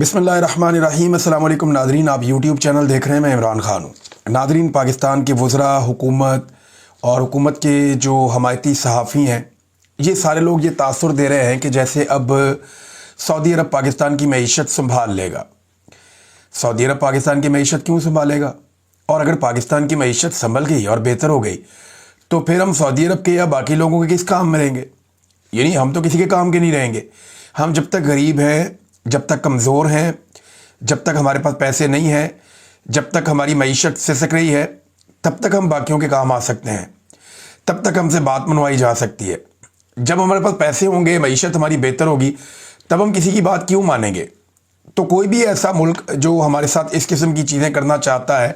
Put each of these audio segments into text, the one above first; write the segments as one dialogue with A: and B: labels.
A: بسم اللہ الرحمن الرحیم۔ السلام علیکم ناظرین، آپ یوٹیوب چینل دیکھ رہے ہیں، میں عمران خان ہوں۔ ناظرین، پاکستان کے وزراء، حکومت اور حکومت کے جو حمایتی صحافی ہیں، یہ سارے لوگ یہ تاثر دے رہے ہیں کہ جیسے اب سعودی عرب پاکستان کی معیشت سنبھال لے گا۔ سعودی عرب پاکستان کی معیشت کیوں سنبھالے گا؟ اور اگر پاکستان کی معیشت سنبھل گئی اور بہتر ہو گئی تو پھر ہم سعودی عرب کے یا باقی لوگوں کے کس کام میں رہیں گے؟ یعنی ہم تو کسی کے کام کے نہیں رہیں گے۔ ہم جب تک غریب ہیں، جب تک کمزور ہیں، جب تک ہمارے پاس پیسے نہیں ہیں، جب تک ہماری معیشت سسک رہی ہے، تب تک ہم باقیوں کے کام آ سکتے ہیں، تب تک ہم سے بات منوائی جا سکتی ہے۔ جب ہمارے پاس پیسے ہوں گے، معیشت ہماری بہتر ہوگی، تب ہم کسی کی بات کیوں مانیں گے؟ تو کوئی بھی ایسا ملک جو ہمارے ساتھ اس قسم کی چیزیں کرنا چاہتا ہے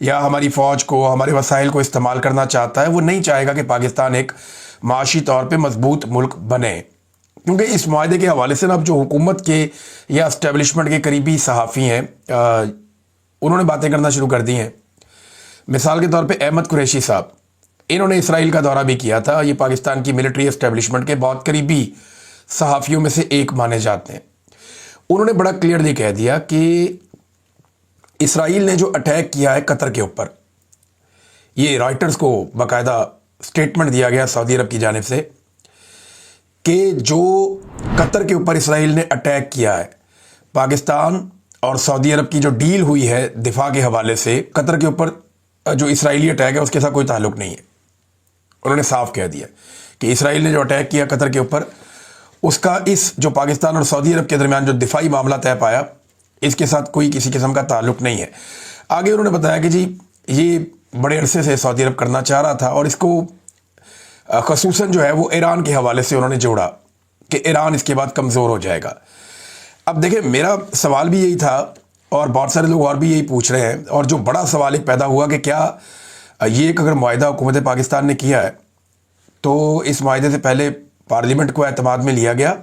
A: یا ہماری فوج کو، ہمارے وسائل کو استعمال کرنا چاہتا ہے، وہ نہیں چاہے گا کہ پاکستان ایک معاشی طور پہ مضبوط ملک بنے۔ کیونکہ اس معاہدے کے حوالے سے اب جو حکومت کے یا اسٹیبلشمنٹ کے قریبی صحافی ہیں، انہوں نے باتیں کرنا شروع کر دی ہیں۔ مثال کے طور پہ احمد قریشی صاحب، انہوں نے اسرائیل کا دورہ بھی کیا تھا۔ یہ پاکستان کی ملٹری اسٹیبلشمنٹ کے بہت قریبی صحافیوں میں سے ایک مانے جاتے ہیں۔ انہوں نے بڑا کلیئرلی کہہ دیا کہ اسرائیل نے جو اٹیک کیا ہے قطر کے اوپر، یہ رائٹرز کو باقاعدہ سٹیٹمنٹ دیا گیا سعودی عرب کی جانب سے کہ جو قطر کے اوپر اسرائیل نے اٹیک کیا ہے، پاکستان اور سعودی عرب کی جو ڈیل ہوئی ہے دفاع کے حوالے سے، قطر کے اوپر جو اسرائیلی اٹیک ہے اس کے ساتھ کوئی تعلق نہیں ہے۔ انہوں نے صاف کہہ دیا کہ اسرائیل نے جو اٹیک کیا قطر کے اوپر، اس کا اس جو پاکستان اور سعودی عرب کے درمیان جو دفاعی معاملہ طے پایا، اس کے ساتھ کوئی کسی قسم کا تعلق نہیں ہے۔ آگے انہوں نے بتایا کہ جی یہ بڑے عرصے سے سعودی عرب کرنا چاہ رہا تھا، اور اس کو خصوصاً جو ہے وہ ایران کے حوالے سے انہوں نے جوڑا کہ ایران اس کے بعد کمزور ہو جائے گا۔ اب دیکھیں، میرا سوال بھی یہی تھا اور بہت سارے لوگ اور بھی یہی پوچھ رہے ہیں، اور جو بڑا سوال ایک پیدا ہوا کہ کیا یہ ایک اگر معاہدہ حکومت پاکستان نے کیا ہے تو اس معاہدے سے پہلے پارلیمنٹ کو اعتماد میں لیا گیا؟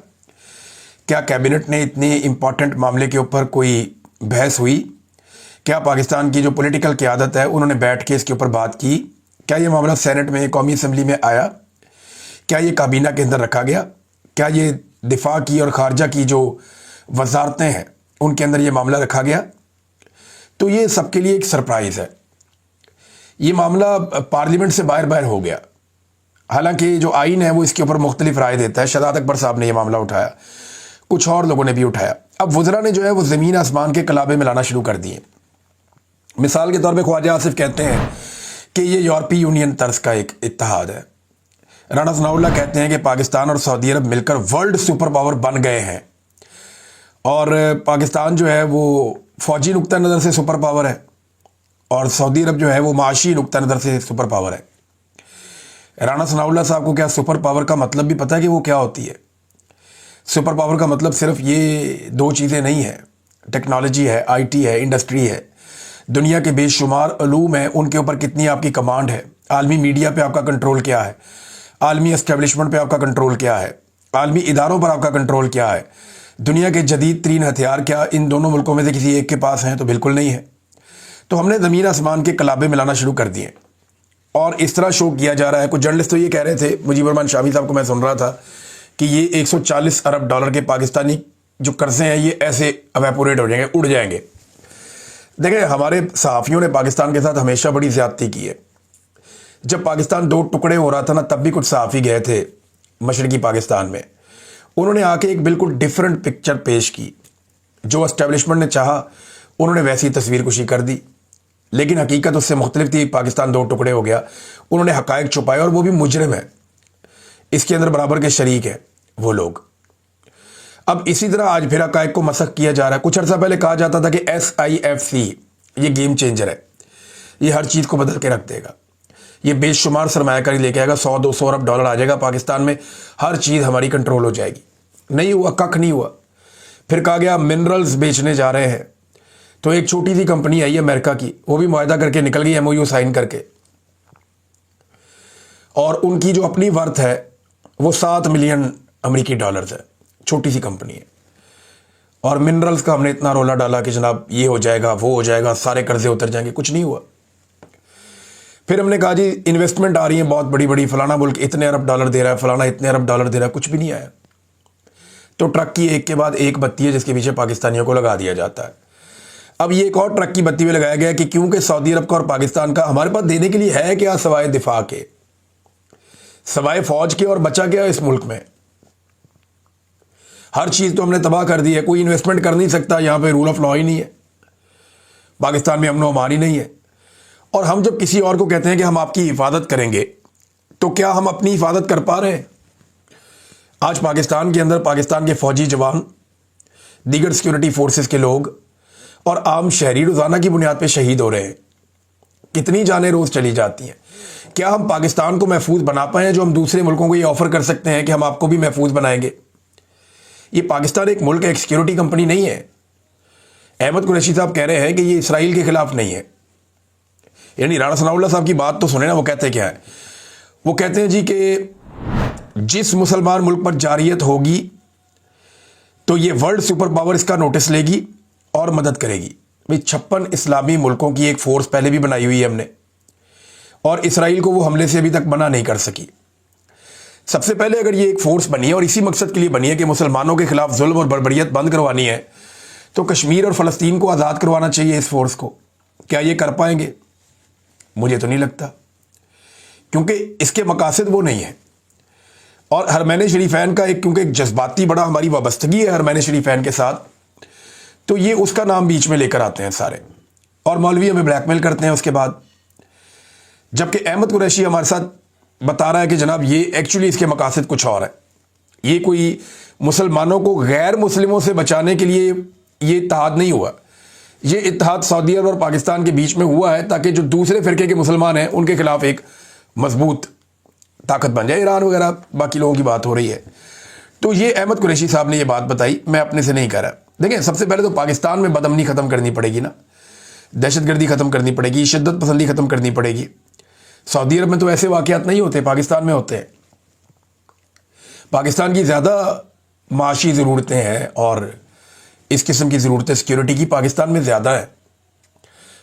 A: کیا کیبنٹ نے اتنے امپورٹنٹ معاملے کے اوپر کوئی بحث ہوئی؟ کیا پاکستان کی جو پولیٹیکل قیادت ہے انہوں نے بیٹھ کے اس کے اوپر بات کی؟ کیا یہ معاملہ سینٹ میں، قومی اسمبلی میں آیا؟ کیا یہ کابینہ کے اندر رکھا گیا؟ کیا یہ دفاع کی اور خارجہ کی جو وزارتیں ہیں ان کے اندر یہ معاملہ رکھا گیا؟ تو یہ سب کے لیے ایک سرپرائز ہے۔ یہ معاملہ پارلیمنٹ سے باہر باہر ہو گیا، حالانکہ جو آئین ہے وہ اس کے اوپر مختلف رائے دیتا ہے۔ شہزاد اکبر صاحب نے یہ معاملہ اٹھایا، کچھ اور لوگوں نے بھی اٹھایا۔ اب وزراء نے جو ہے وہ زمین آسمان کے کلابے ملانا شروع کر دیے۔ مثال کے طور پہ خواجہ آصف کہتے ہیں کہ یہ یورپی یونین طرز کا ایک اتحاد ہے۔ رانا ثناء اللہ کہتے ہیں کہ پاکستان اور سعودی عرب مل کر ورلڈ سپر پاور بن گئے ہیں، اور پاکستان جو ہے وہ فوجی نقطہ نظر سے سپر پاور ہے، اور سعودی عرب جو ہے وہ معاشی نقطہ نظر سے سپر پاور ہے۔ رانا ثناء اللہ صاحب کو کیا سپر پاور کا مطلب بھی پتہ ہے کہ وہ کیا ہوتی ہے؟ سپر پاور کا مطلب صرف یہ دو چیزیں نہیں ہیں، ٹیکنالوجی ہے، آئی ٹی ہے، انڈسٹری ہے، دنیا کے بے شمار علوم ہیں، ان کے اوپر کتنی آپ کی کمانڈ ہے، عالمی میڈیا پہ آپ کا کنٹرول کیا ہے، عالمی اسٹیبلشمنٹ پہ آپ کا کنٹرول کیا ہے، عالمی اداروں پر آپ کا کنٹرول کیا ہے، دنیا کے جدید ترین ہتھیار کیا ان دونوں ملکوں میں سے کسی ایک کے پاس ہیں؟ تو بالکل نہیں ہے۔ تو ہم نے زمین آسمان کے کلابے ملانا شروع کر دیے، اور اس طرح شو کیا جا رہا ہے۔ کچھ جرنلسٹ تو یہ کہہ رہے تھے، مجیب الرحمان شامی صاحب کو میں سن رہا تھا کہ یہ 140 ارب ڈالر کے پاکستانی جو قرضے ہیں یہ ایسے ایویپوریٹ ہو جائیں گے، اڑ جائیں گے۔ دیکھیں، ہمارے صحافیوں نے پاکستان کے ساتھ ہمیشہ بڑی زیادتی کی ہے۔ جب پاکستان دو ٹکڑے ہو رہا تھا نا، تب بھی کچھ صحافی گئے تھے مشرقی پاکستان میں، انہوں نے آ کے ایک بالکل ڈیفرنٹ پکچر پیش کی۔ جو اسٹیبلشمنٹ نے چاہا انہوں نے ویسی تصویر کشی کر دی، لیکن حقیقت اس سے مختلف تھی۔ پاکستان دو ٹکڑے ہو گیا، انہوں نے حقائق چھپائے، اور وہ بھی مجرم ہے، اس کے اندر برابر کے شریک ہیں وہ لوگ۔ اب اسی طرح آج پھر حقائق کو مسخ کیا جا رہا ہے۔ کچھ عرصہ پہلے کہا جاتا تھا کہ SIFC یہ گیم چینجر ہے، یہ ہر چیز کو بدل کے رکھ دے گا، یہ بے شمار سرمایہ کاری لے کے آئے گا، 100-200 ارب ڈالر آ جائے گا پاکستان میں، ہر چیز ہماری کنٹرول ہو جائے گی۔ نہیں ہوا، ککھ نہیں ہوا۔ پھر کہا گیا منرلز بیچنے جا رہے ہیں، تو ایک چھوٹی سی کمپنی آئی ہے امریکہ کی، وہ بھی معاہدہ کر کے نکل گئی، MOU سائن کر کے، اور ان کی جو اپنی ورتھ ہے وہ 7 ملین امریکی ڈالرز ہے، چھوٹی سی کمپنی ہے۔ اور منرلز کا ہم نے اتنا رولا ڈالا کہ جناب یہ ہو جائے گا، وہ ہو جائے گا، سارے قرضے اتر جائیں گے، کچھ نہیں ہوا۔ پھر ہم نے کہا جی انویسٹمنٹ آ رہی ہیں بہت بڑی بڑی، فلانا ملک اتنے ارب ڈالر دے رہا ہے، فلانا اتنے ارب ڈالر دے رہا ہے، کچھ بھی نہیں آیا۔ تو ٹرک کی ایک کے بعد ایک بتی ہے جس کے پیچھے پاکستانیوں کو لگا دیا جاتا ہے. اب یہ ایک اور ٹرک کی بتی میں لگایا گیا کہ کیونکہ سعودی عرب کا اور پاکستان کا ہمارے پاس دینے کے لیے ہے کیا سوائے دفاع کے, سوائے فوج کے, اور بچا کیا اس ملک میں؟ ہر چیز تو ہم نے تباہ کر دی ہے. کوئی انویسٹمنٹ کر نہیں سکتا, یہاں پہ رول آف لا ہی نہیں ہے, پاکستان میں امن و امان ہی نہیں ہے. اور ہم جب کسی اور کو کہتے ہیں کہ ہم آپ کی حفاظت کریں گے تو کیا ہم اپنی حفاظت کر پا رہے ہیں؟ آج پاکستان کے اندر پاکستان کے فوجی جوان, دیگر سیکورٹی فورسز کے لوگ اور عام شہری روزانہ کی بنیاد پہ شہید ہو رہے ہیں. کتنی جانیں روز چلی جاتی ہیں. کیا ہم پاکستان کو محفوظ بنا پائے ہیں جو ہم دوسرے ملکوں کو یہ آفر کر سکتے ہیں کہ ہم آپ کو بھی محفوظ بنائیں گے؟ یہ پاکستان ایک ملک ہے, ایک سیکورٹی کمپنی نہیں ہے. احمد قریشی صاحب کہہ رہے ہیں کہ یہ اسرائیل کے خلاف نہیں ہے. یعنی رانا ثناء اللہ صاحب کی بات تو سنیں نا, وہ کہتے کیا ہے؟ وہ کہتے ہیں جی کہ جس مسلمان ملک پر جارحیت ہوگی تو یہ ورلڈ سپر پاور اس کا نوٹس لے گی اور مدد کرے گی. 56 اسلامی ملکوں کی ایک فورس پہلے بھی بنائی ہوئی ہے ہم نے, اور اسرائیل کو وہ حملے سے ابھی تک منع نہیں کر سکی. سب سے پہلے اگر یہ ایک فورس بنی ہے اور اسی مقصد کے لیے بنی ہے کہ مسلمانوں کے خلاف ظلم اور بربریت بند کروانی ہے, تو کشمیر اور فلسطین کو آزاد کروانا چاہیے اس فورس کو. کیا یہ کر پائیں گے؟ مجھے تو نہیں لگتا, کیونکہ اس کے مقاصد وہ نہیں ہیں. اور حرمین شریفین کا کیونکہ ایک جذباتی بڑا ہماری وابستگی ہے حرمین شریفین کے ساتھ, تو یہ اس کا نام بیچ میں لے کر آتے ہیں سارے, اور مولوی ہمیں بلیک میل کرتے ہیں اس کے بعد. جبکہ احمد قریشی ہمارے ساتھ بتا رہا ہے کہ جناب یہ ایکچولی اس کے مقاصد کچھ اور ہے. یہ کوئی مسلمانوں کو غیر مسلموں سے بچانے کے لیے یہ اتحاد نہیں ہوا. یہ اتحاد سعودی عرب اور پاکستان کے بیچ میں ہوا ہے تاکہ جو دوسرے فرقے کے مسلمان ہیں ان کے خلاف ایک مضبوط طاقت بن جائے. ایران وغیرہ باقی لوگوں کی بات ہو رہی ہے. تو یہ احمد قریشی صاحب نے یہ بات بتائی, میں اپنے سے نہیں کہہ رہا. دیکھیں, سب سے پہلے تو پاکستان میں بدامنی ختم کرنی پڑے گی نا, دہشت گردی ختم کرنی پڑے گی, شدت پسندی ختم کرنی پڑے گی. سعودی عرب میں تو ایسے واقعات نہیں ہوتے, پاکستان میں ہوتے ہیں. پاکستان کی زیادہ معاشی ضرورتیں ہیں اور اس قسم کی ضرورتیں سیکیورٹی کی پاکستان میں زیادہ ہے.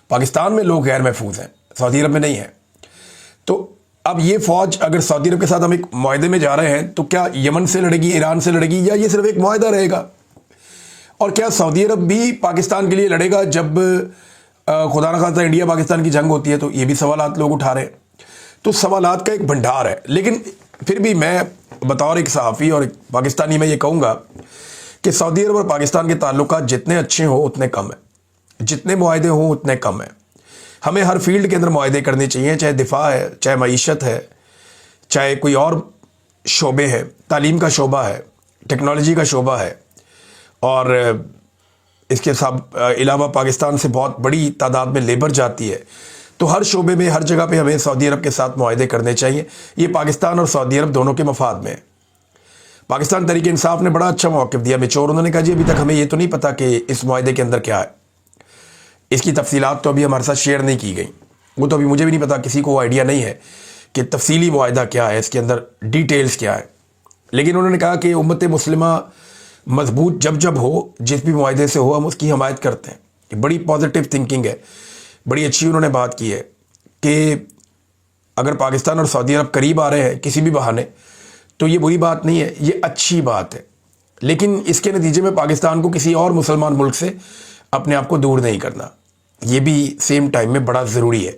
A: پاکستان میں لوگ غیر محفوظ ہیں, سعودی عرب میں نہیں ہیں. تو اب یہ فوج اگر سعودی عرب کے ساتھ ہم ایک معاہدے میں جا رہے ہیں تو کیا یمن سے لڑے گی, ایران سے لڑے گی, یا یہ صرف ایک معاہدہ رہے گا؟ اور کیا سعودی عرب بھی پاکستان کے لیے لڑے گا جب خدا نخواستہ انڈیا پاکستان کی جنگ ہوتی ہے؟ تو یہ بھی سوالات لوگ اٹھا رہے ہیں. تو سوالات کا ایک بھنڈار ہے. لیکن پھر بھی میں بطور ایک صحافی اور ایک پاکستانی میں یہ کہوں گا کہ سعودی عرب اور پاکستان کے تعلقات جتنے اچھے ہوں اتنے کم ہیں, جتنے معاہدے ہوں اتنے کم ہیں. ہمیں ہر فیلڈ کے اندر معاہدے کرنے چاہیے, چاہے دفاع ہے, چاہے معیشت ہے, چاہے کوئی اور شعبے ہے, تعلیم کا شعبہ ہے, ٹیکنالوجی کا شعبہ ہے. اور اس کے ساتھ علاوہ پاکستان سے بہت بڑی تعداد میں لیبر جاتی ہے. تو ہر شعبے میں, ہر جگہ پہ ہمیں سعودی عرب کے ساتھ معاہدے کرنے چاہیے. یہ پاکستان اور سعودی عرب دونوں کے مفاد میں ہے. پاکستان تحریک انصاف نے بڑا اچھا موقف دیا میچور. انہوں نے کہا جی ابھی تک ہمیں یہ تو نہیں پتا کہ اس معاہدے کے اندر کیا ہے, اس کی تفصیلات تو ابھی ہمارے ساتھ شیئر نہیں کی گئی. وہ تو ابھی مجھے بھی نہیں پتا, کسی کو آئیڈیا نہیں ہے کہ تفصیلی معاہدہ کیا ہے, اس کے اندر ڈیٹیلز کیا ہے. لیکن انہوں نے کہا کہ امت مسلمہ مضبوط جب ہو, جس بھی معاہدے سے ہو ہم اس کی حمایت کرتے ہیں. یہ بڑی پازیٹیو تھنکنگ ہے, بڑی اچھی انہوں نے بات کی ہے کہ اگر پاکستان اور سعودی عرب قریب آ رہے ہیں کسی بھی بہانے تو یہ بری بات نہیں ہے, یہ اچھی بات ہے. لیکن اس کے نتیجے میں پاکستان کو کسی اور مسلمان ملک سے اپنے آپ کو دور نہیں کرنا, یہ بھی سیم ٹائم میں بڑا ضروری ہے.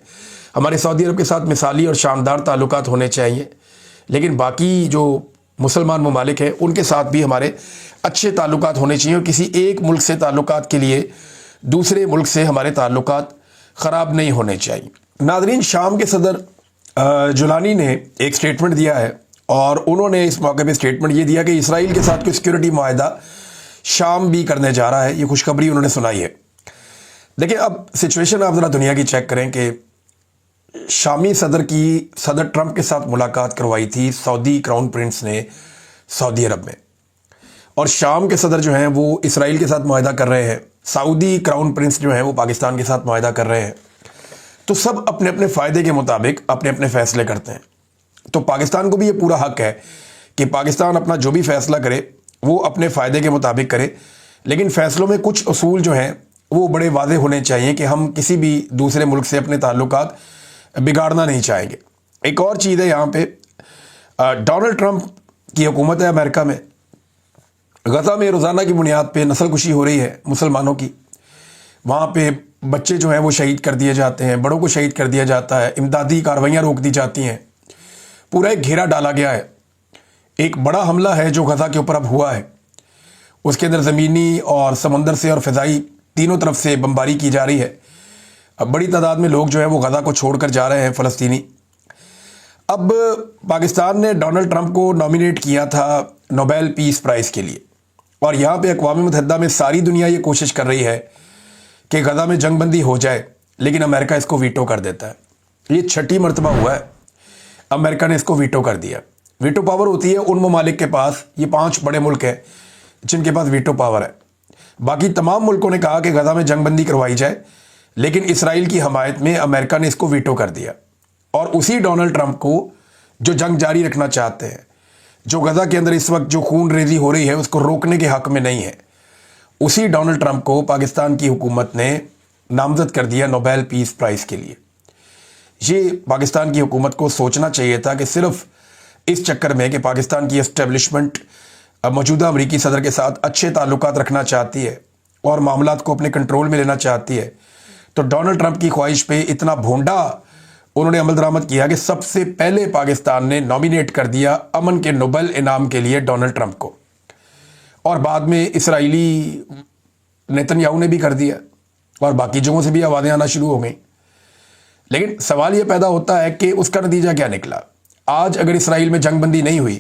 A: ہمارے سعودی عرب کے ساتھ مثالی اور شاندار تعلقات ہونے چاہیے, لیکن باقی جو مسلمان ممالک ہیں ان کے ساتھ بھی ہمارے اچھے تعلقات ہونے چاہیے, اور کسی ایک ملک سے تعلقات کے لیے دوسرے ملک سے ہمارے تعلقات خراب نہیں ہونے چاہیے. ناظرین, شام کے صدر جولانی نے ایک سٹیٹمنٹ دیا ہے, اور انہوں نے اس موقع پہ سٹیٹمنٹ یہ دیا کہ اسرائیل کے ساتھ کوئی سیکورٹی معاہدہ شام بھی کرنے جا رہا ہے. یہ خوشخبری انہوں نے سنائی ہے. دیکھیں, اب سچویشن آپ ذرا دنیا کی چیک کریں کہ شامی صدر ٹرمپ کے ساتھ ملاقات کروائی تھی سعودی کراؤن پرنس نے سعودی عرب میں, اور شام کے صدر جو ہیں وہ اسرائیل کے ساتھ معاہدہ کر رہے ہیں, سعودی کراؤن پرنس جو ہیں وہ پاکستان کے ساتھ معاہدہ کر رہے ہیں. تو سب اپنے اپنے فائدے کے مطابق اپنے اپنے فیصلے کرتے ہیں. تو پاکستان کو بھی یہ پورا حق ہے کہ پاکستان اپنا جو بھی فیصلہ کرے وہ اپنے فائدے کے مطابق کرے, لیکن فیصلوں میں کچھ اصول جو ہیں وہ بڑے واضح ہونے چاہیے کہ ہم کسی بھی دوسرے ملک سے اپنے تعلقات بگاڑنا نہیں چاہیں گے. ایک اور چیز ہے یہاں پہ, ڈونلڈ ٹرمپ کی حکومت ہے امریکہ میں, غزہ میں روزانہ کی بنیاد پہ نسل کشی ہو رہی ہے مسلمانوں کی. وہاں پہ بچے جو ہیں وہ شہید کر دیے جاتے ہیں, بڑوں کو شہید کر دیا جاتا ہے, امدادی کارروائیاں روک دی جاتی ہیں, پورا ایک گھیرا ڈالا گیا ہے. ایک بڑا حملہ ہے جو غزہ کے اوپر اب ہوا ہے. اس کے اندر زمینی اور سمندر سے اور فضائی تینوں طرف سے بمباری کی جا رہی ہے. اب بڑی تعداد میں لوگ جو ہیں وہ غزہ کو چھوڑ کر جا رہے ہیں, فلسطینی. اب پاکستان نے ڈونلڈ ٹرمپ کو نامینیٹ کیا تھا نوبیل پیس پرائز کے لیے, اور یہاں پہ اقوام متحدہ میں ساری دنیا یہ کوشش کر رہی ہے کہ غزہ میں جنگ بندی ہو جائے, لیکن امریکہ اس کو ویٹو کر دیتا ہے. یہ 6ٹھی مرتبہ ہوا ہے امریکہ نے اس کو ویٹو کر دیا. ویٹو پاور ہوتی ہے ان ممالک کے پاس, یہ 5 بڑے ملک ہیں جن کے پاس ویٹو پاور ہے. باقی تمام ملکوں نے کہا کہ غزہ میں جنگ بندی کروائی جائے, لیکن اسرائیل کی حمایت میں امریکہ نے اس کو ویٹو کر دیا. اور اسی ڈونلڈ ٹرمپ کو جو جنگ جاری رکھنا چاہتے ہیں, جو غزہ کے اندر اس وقت جو خون ریزی ہو رہی ہے اس کو روکنے کے حق میں نہیں ہے, اسی ڈونلڈ ٹرمپ کو پاکستان کی حکومت نے نامزد کر دیا نوبیل پیس پرائز کے لیے. یہ پاکستان کی حکومت کو سوچنا چاہیے تھا کہ صرف اس چکر میں کہ پاکستان کی اسٹیبلشمنٹ موجودہ امریکی صدر کے ساتھ اچھے تعلقات رکھنا چاہتی ہے اور معاملات کو اپنے کنٹرول میں لینا چاہتی ہے, تو ڈونلڈ ٹرمپ کی خواہش پہ اتنا بھونڈا انہوں نے عمل درآمد کیا کہ سب سے پہلے پاکستان نے نامینیٹ کر دیا امن کے نوبل انعام کے لیے ڈونلڈ ٹرمپ کو, اور بعد میں اسرائیلی نیتن یاہو نے بھی کر دیا, اور باقی جگہوں سے بھی آوازیں آنا شروع ہو گئیں. لیکن سوال یہ پیدا ہوتا ہے کہ اس کا نتیجہ کیا نکلا. آج اگر اسرائیل میں جنگ بندی نہیں ہوئی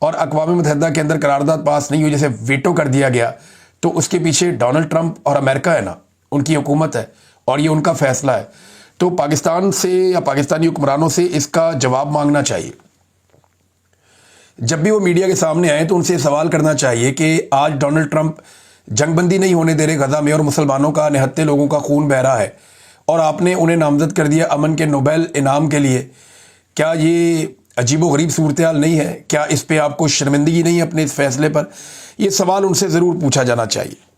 A: اور اقوام متحدہ کے اندر قرارداد پاس نہیں ہوئی, جسے ویٹو کر دیا گیا, تو اس کے پیچھے ڈونلڈ ٹرمپ اور امریکہ ہے نا, ان کی حکومت ہے اور یہ ان کا فیصلہ ہے. تو پاکستان سے یا پاکستانی حکمرانوں سے اس کا جواب مانگنا چاہیے. جب بھی وہ میڈیا کے سامنے آئے تو ان سے سوال کرنا چاہیے کہ آج ڈونلڈ ٹرمپ جنگ بندی نہیں ہونے دے رہے غزہ میں, اور مسلمانوں کا نہتے لوگوں کا خون بہ رہا ہے, اور آپ نے انہیں نامزد کر دیا امن کے نوبیل انعام کے لیے. کیا یہ عجیب و غریب صورتحال نہیں ہے؟ کیا اس پہ آپ کو شرمندگی نہیں ہے اپنے اس فیصلے پر؟ یہ سوال ان سے ضرور پوچھا جانا چاہیے.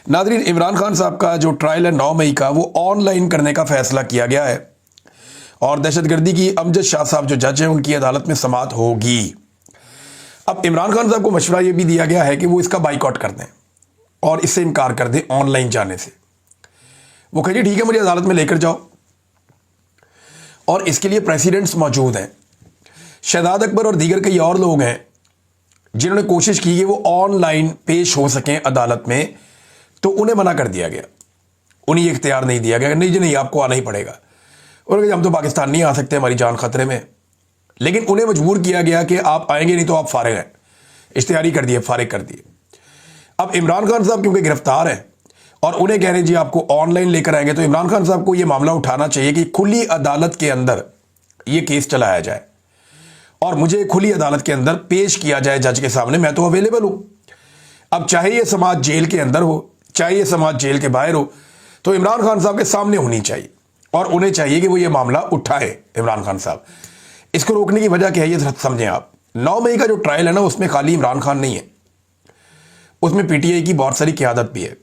A: ناظرین, عمران خان صاحب کا جو ٹرائل ہے 9 مئی کا, وہ آن لائن کرنے کا فیصلہ کیا گیا ہے, اور دہشت گردی کی امجد شاہ صاحب جو جج ہیں ان کی عدالت میں سماعت ہوگی. اب عمران خان صاحب کو مشورہ یہ بھی دیا گیا ہے کہ وہ اس کا بائیکاٹ کر دیں اور اس سے انکار کر دیں آن لائن جانے سے. وہ کہے ٹھیک ہے, مجھے عدالت میں لے کر جاؤ, اور اس کے لیے پریسیڈنٹس موجود ہیں. شہزاد اکبر اور دیگر کئی اور لوگ ہیں جنہوں نے کوشش کی کہ وہ آن لائن پیش ہو سکیں عدالت میں, تو انہیں منع کر دیا گیا, انہیں یہ اختیار نہیں دیا گیا کہ نہیں جی نہیں, آپ کو آنا ہی پڑے گا. اور ہم تو پاکستان نہیں آ سکتے, ہماری جان خطرے میں. لیکن انہیں مجبور کیا گیا کہ آپ آئیں گے نہیں تو آپ فارغ ہیں, اشتہاری کر دیے, فارغ کر دیے. اب عمران خان صاحب کیونکہ گرفتار ہیں اور انہیں کہہ رہے ہیں جی آپ کو آن لائن لے کر آئیں گے, تو عمران خان صاحب کو یہ معاملہ اٹھانا چاہیے کہ کھلی عدالت کے اندر یہ کیس چلایا جائے اور مجھے کھلی عدالت کے اندر پیش کیا جائے جج کے سامنے. میں تو اویلیبل ہوں. اب چاہے یہ سماعت جیل کے اندر ہو, چاہے یہ سماعت جیل کے باہر ہو, تو عمران خان صاحب کے سامنے ہونی چاہیے, اور انہیں چاہیے کہ وہ یہ معاملہ اٹھائے. عمران خان صاحب, اس کو روکنے کی وجہ کیا ہے یہ سمجھیں آپ. 9 مئی کا جو ٹرائل ہے نا, اس میں خالی عمران خان نہیں ہے, اس میں پی ٹی آئی کی بہت ساری قیادت بھی ہے.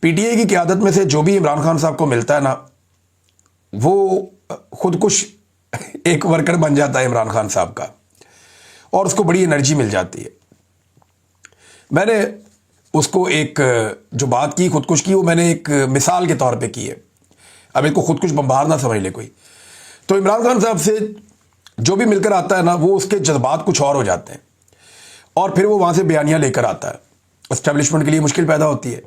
A: پی ٹی آئی کی قیادت میں سے جو بھی عمران خان صاحب کو ملتا ہے نا, وہ خودکش ایک ورکر بن جاتا ہے عمران خان صاحب کا, اور اس کو بڑی انرجی مل جاتی ہے. میں نے اس کو ایک جو بات کی خودکش کی, وہ میں نے ایک مثال کے طور پہ کی ہے. اب اس کو خودکش بمبار نہ سمجھ لے کوئی. تو عمران خان صاحب سے جو بھی مل کر آتا ہے نا, وہ اس کے جذبات کچھ اور ہو جاتے ہیں, اور پھر وہ وہاں سے بیانیاں لے کر آتا ہے. اسٹیبلشمنٹ کے لیے مشکل پیدا ہوتی ہے.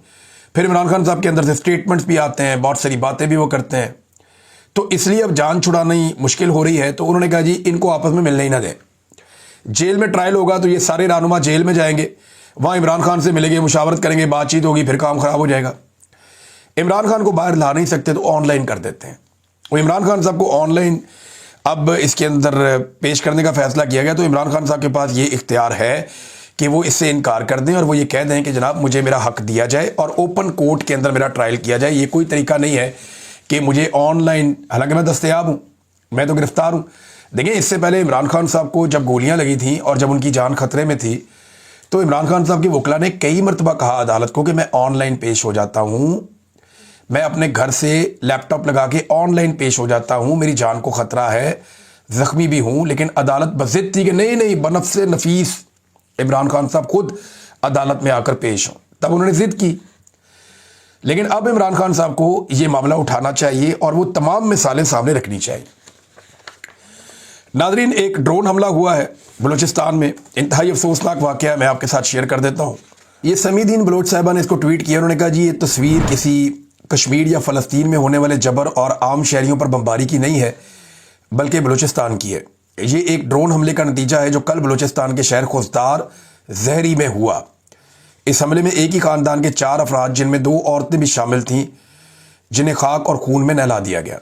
A: پھر عمران خان صاحب کے اندر سے اسٹیٹمنٹس بھی آتے ہیں, بہت ساری باتیں بھی وہ کرتے ہیں. تو اس لیے اب جان چھڑانی مشکل ہو رہی ہے, تو انہوں نے کہا جی ان کو آپس میں ملنے ہی نہ دیں. جیل میں ٹرائل ہوگا تو یہ سارے رہنما جیل میں جائیں گے, وہاں عمران خان سے ملیں گے, مشاورت کریں گے, بات چیت ہوگی, پھر کام خراب ہو جائے گا. عمران خان کو باہر لا نہیں سکتے تو آن لائن کر دیتے ہیں. وہ عمران خان صاحب کو آن لائن اب اس کے اندر پیش کرنے کا فیصلہ کیا گیا. تو عمران خان صاحب کے پاس یہ اختیار ہے کہ وہ اس سے انکار کر دیں اور وہ یہ کہہ دیں کہ جناب مجھے میرا حق دیا جائے اور اوپن کورٹ کے اندر میرا ٹرائل کیا جائے. یہ کوئی طریقہ نہیں ہے کہ مجھے آن لائن, حالانکہ میں دستیاب ہوں, میں تو گرفتار ہوں. دیکھیں, اس سے پہلے عمران خان صاحب کو جب گولیاں لگی تھیں اور جب ان کی جان خطرے میں تھی, تو عمران خان صاحب کے وکلا نے کئی مرتبہ کہا عدالت کو کہ میں آن لائن پیش ہو جاتا ہوں, میں اپنے گھر سے لیپ ٹاپ لگا کے آن لائن پیش ہو جاتا ہوں, میری جان کو خطرہ ہے, زخمی بھی ہوں. لیکن عدالت بضد تھی کہ نہیں نہیں, بنفس نفیس عمران خان صاحب خود عدالت میں آ کر پیش ہوں. تب انہوں نے ضد کی. لیکن اب عمران خان صاحب کو یہ معاملہ اٹھانا چاہیے اور وہ تمام مثالیں سامنے رکھنی چاہیے. ناظرین، ایک ڈرون حملہ ہوا ہے بلوچستان میں. انتہائی افسوسناک واقعہ ہے، میں آپ کے ساتھ شیئر کر دیتا ہوں. یہ سمیدین بلوچ صاحبہ نے اس کو ٹویٹ کیا. انہوں نے کہا جی یہ تصویر کسی کشمیر یا فلسطین میں ہونے والے جبر اور عام شہریوں پر بمباری کی نہیں ہے بلکہ بلوچستان کی ہے. یہ ایک ڈرون حملے کا نتیجہ ہے جو کل بلوچستان کے شہر خوزدار زہری میں ہوا. اس حملے میں ایک ہی خاندان کے 4 افراد جن میں 2 عورتیں بھی شامل تھیں جنہیں خاک اور خون میں نہلا دیا گیا.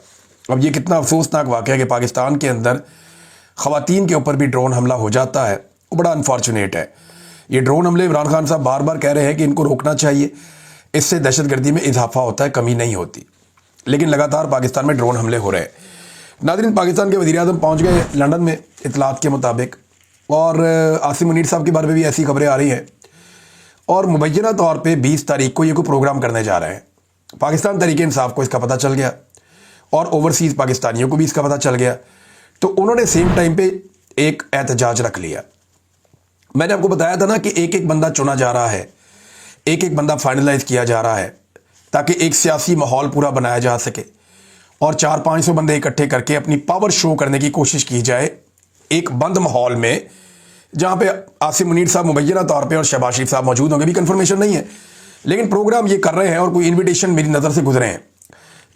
A: اب یہ کتنا افسوسناک واقعہ ہے کہ پاکستان کے اندر خواتین کے اوپر بھی ڈرون حملہ ہو جاتا ہے. وہ بڑا انفارچونیٹ ہے. یہ ڈرون حملے عمران خان صاحب بار بار کہہ رہے ہیں کہ ان کو روکنا چاہیے، اس سے دہشت گردی میں اضافہ ہوتا ہے، کمی نہیں ہوتی. لیکن لگاتار پاکستان میں ڈرون حملے ہو رہے ہیں. ناظرین، پاکستان کے وزیر اعظم پہنچ گئے لندن میں اطلاعات کے مطابق، اور عاصم منیر صاحب کے بارے میں بھی ایسی خبریں آ رہی ہیں. اور مبینہ طور پہ 20 تاریخ کو یہ کوئی پروگرام کرنے جا رہے ہیں. پاکستان تحریک انصاف کو اس کا پتہ چل گیا اور اوورسیز پاکستانیوں کو بھی اس کا پتہ چل گیا، تو انہوں نے سیم ٹائم پہ ایک احتجاج رکھ لیا. میں نے آپ کو بتایا تھا نا کہ ایک ایک بندہ چنا جا رہا ہے، ایک ایک بندہ فائنلائز کیا جا رہا ہے تاکہ ایک سیاسی ماحول پورا بنایا جا سکے اور 400-500 بندے اکٹھے کر کے اپنی پاور شو کرنے کی کوشش کی جائے ایک بند ماحول میں، جہاں پہ عاصم منیر صاحب مبینہ طور پہ اور شہباز شریف صاحب موجود ہوں گے. بھی کنفرمیشن نہیں ہے، لیکن پروگرام یہ کر رہے ہیں اور کوئی انویٹیشن میری نظر سے گزرے ہیں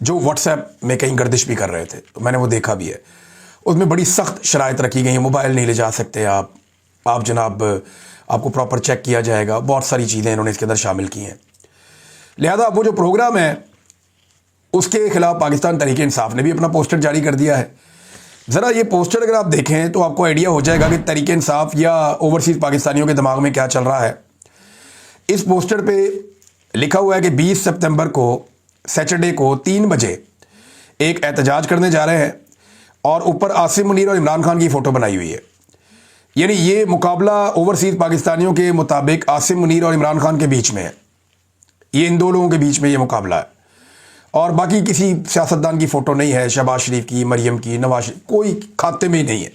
A: جو واٹس ایپ میں کہیں گردش بھی کر رہے تھے، تو میں نے وہ دیکھا بھی ہے. اس میں بڑی سخت شرائط رکھی گئی ہیں. موبائل نہیں لے جا سکتے آپ جناب، آپ کو پراپر چیک کیا جائے گا. بہت ساری چیزیں انہوں نے اس کے اندر شامل کی ہیں. لہذا وہ جو پروگرام ہے اس کے خلاف پاکستان تحریک انصاف نے بھی اپنا پوسٹر جاری کر دیا ہے. ذرا یہ پوسٹر اگر آپ دیکھیں تو آپ کو آئیڈیا ہو جائے گا کہ تحریک انصاف یا اوورسیز پاکستانیوں کے دماغ میں کیا چل رہا ہے. اس پوسٹر پہ لکھا ہوا ہے کہ 20 سپتمبر کو سیٹرڈے کو 3 بجے ایک احتجاج کرنے جا رہے ہیں، اور اوپر عاصم منیر اور عمران خان کی فوٹو بنائی ہوئی ہے. یعنی یہ مقابلہ اوورسیز پاکستانیوں کے مطابق عاصم منیر اور عمران خان کے بیچ میں ہے. یہ ان 2 لوگوں کے بیچ میں یہ مقابلہ ہے، اور باقی کسی سیاستدان کی فوٹو نہیں ہے. شہباز شریف کی، مریم کی، نواز شریف، کوئی کھاتے میں ہی نہیں ہے.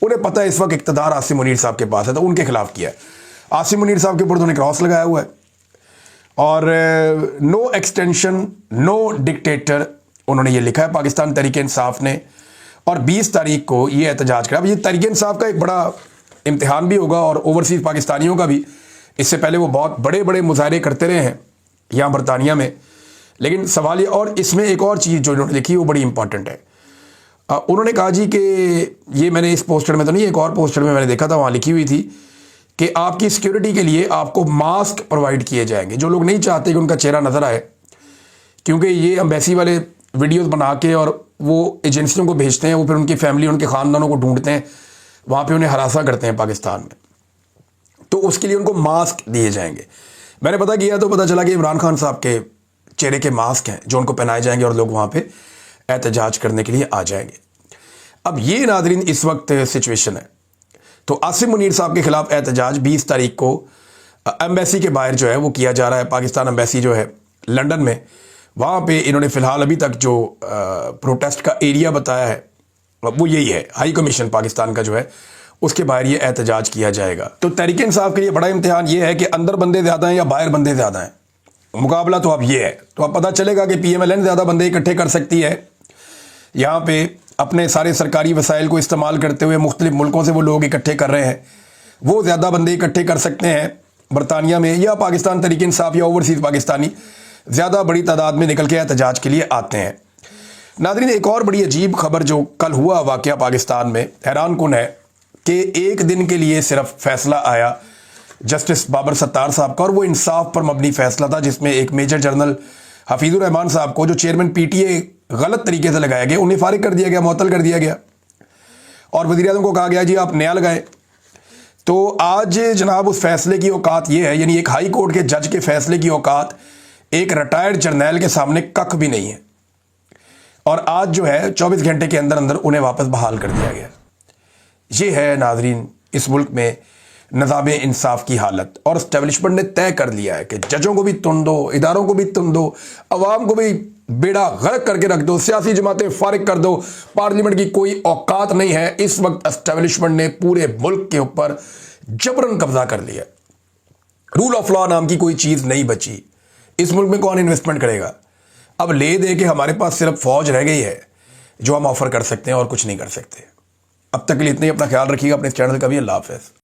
A: انہیں پتہ ہے اس وقت اقتدار عاصم منیر صاحب کے پاس ہے، تو ان کے خلاف کیا ہے. عاصم منیر صاحب کے اوپر انہوں نے کراس لگایا ہوا ہے، اور نو ایکسٹینشن، نو ڈکٹیٹر انہوں نے یہ لکھا ہے پاکستان تحریک انصاف نے. اور 20 تاریخ کو یہ احتجاج کرا. اب یہ تحریک انصاف کا ایک بڑا امتحان بھی ہوگا اور اوورسیز پاکستانیوں کا بھی. اس سے پہلے وہ بہت بڑے بڑے مظاہرے کرتے رہے ہیں یہاں برطانیہ میں. لیکن سوال یہ، اور اس میں ایک اور چیز جو انہوں نے لکھی وہ بڑی امپورٹنٹ ہے. انہوں نے کہا جی کہ یہ میں نے اس پوسٹر میں تو نہیں، ایک اور پوسٹر میں نے دیکھا تھا، وہاں لکھی ہوئی تھی کہ آپ کی سیکیورٹی کے لیے آپ کو ماسک پرووائڈ کیے جائیں گے. جو لوگ نہیں چاہتے کہ ان کا چہرہ نظر آئے، کیونکہ یہ امبیسی والے ویڈیوز بنا کے اور وہ ایجنسیوں کو بھیجتے ہیں، وہ پھر ان کی فیملی، ان کے خاندانوں کو ڈھونڈتے ہیں، وہاں پہ انہیں ہراساں کرتے ہیں پاکستان میں. تو اس کے لیے ان کو ماسک دیے جائیں گے. میں نے پتہ کیا تو پتہ چلا کہ عمران خان صاحب کے چہرے کے ماسک ہیں جو ان کو پہنائے جائیں گے اور لوگ وہاں پہ احتجاج کرنے کے لیے آ جائیں گے. اب یہ ناظرین اس وقت سچویشن ہے. تو عاصم منیر صاحب کے خلاف احتجاج 20 تاریخ کو ایمبیسی کے باہر جو ہے وہ کیا جا رہا ہے. پاکستان ایمبیسی جو ہے لندن میں، وہاں پہ انہوں نے فی الحال ابھی تک جو پروٹیسٹ کا ایریا بتایا ہے وہ یہی ہے. ہائی کمیشن پاکستان کا جو ہے اس کے باہر یہ احتجاج کیا جائے گا. تو تحریک انصاف کے لیے بڑا امتحان یہ ہے کہ اندر بندے زیادہ ہیں یا باہر بندے زیادہ ہیں. مقابلہ تو اب یہ ہے. تو اب پتہ چلے گا کہ پی ایم ایل این زیادہ بندے اکٹھے کر سکتی ہے. یہاں پہ اپنے سارے سرکاری وسائل کو استعمال کرتے ہوئے مختلف ملکوں سے وہ لوگ اکٹھے کر رہے ہیں، وہ زیادہ بندے اکٹھے کر سکتے ہیں برطانیہ میں، یا پاکستان تحریک انصاف یا اوورسیز پاکستانی زیادہ بڑی تعداد میں نکل کے احتجاج کے لیے آتے ہیں. ناظرین، ایک اور بڑی عجیب خبر جو کل ہوا واقعہ پاکستان میں، حیران کن ہے کہ ایک دن کے لیے صرف فیصلہ آیا جسٹس بابر ستار صاحب کا، اور وہ انصاف پر مبنی فیصلہ تھا جس میں ایک میجر جنرل حفیظ الرحمان صاحب کو جو چیئرمین پی ٹی اے غلط طریقے سے لگایا گیا، انہیں فارغ کر دیا گیا، معطل کر دیا گیا، اور وزیر اعظم کو کہا گیا جی آپ نیا لگائیں. تو آج جناب اس فیصلے کی اوقات یہ ہے، یعنی ایک ہائی کورٹ کے جج کے فیصلے کی اوقات ایک ریٹائرڈ جرنیل کے سامنے ککھ بھی نہیں ہے، اور آج جو ہے 24 گھنٹے کے اندر اندر انہیں واپس بحال کر دیا گیا. یہ ہے ناظرین اس ملک میں نظام انصاف کی حالت. اور اسٹیبلشمنٹ نے طے کر لیا ہے کہ ججوں کو بھی تن دو، اداروں کو بھی تن دو، عوام کو بھی بیڑا غرق کر کے رکھ دو، سیاسی جماعتیں فارغ کر دو، پارلیمنٹ کی کوئی اوقات نہیں ہے. اس وقت اسٹیبلشمنٹ نے پورے ملک کے اوپر جبرن قبضہ کر لیا. رول آف لا نام کی کوئی چیز نہیں بچی. اس ملک میں کون انویسٹمنٹ کرے گا؟ اب لے دے کے ہمارے پاس صرف فوج رہ گئی ہے جو ہم آفر کر سکتے ہیں اور کچھ نہیں کر سکتے. اب تک کے لیے اتنا ہی. اپنا خیال رکھیے گا. اپنے چینل کا بھی. اللہ حافظ.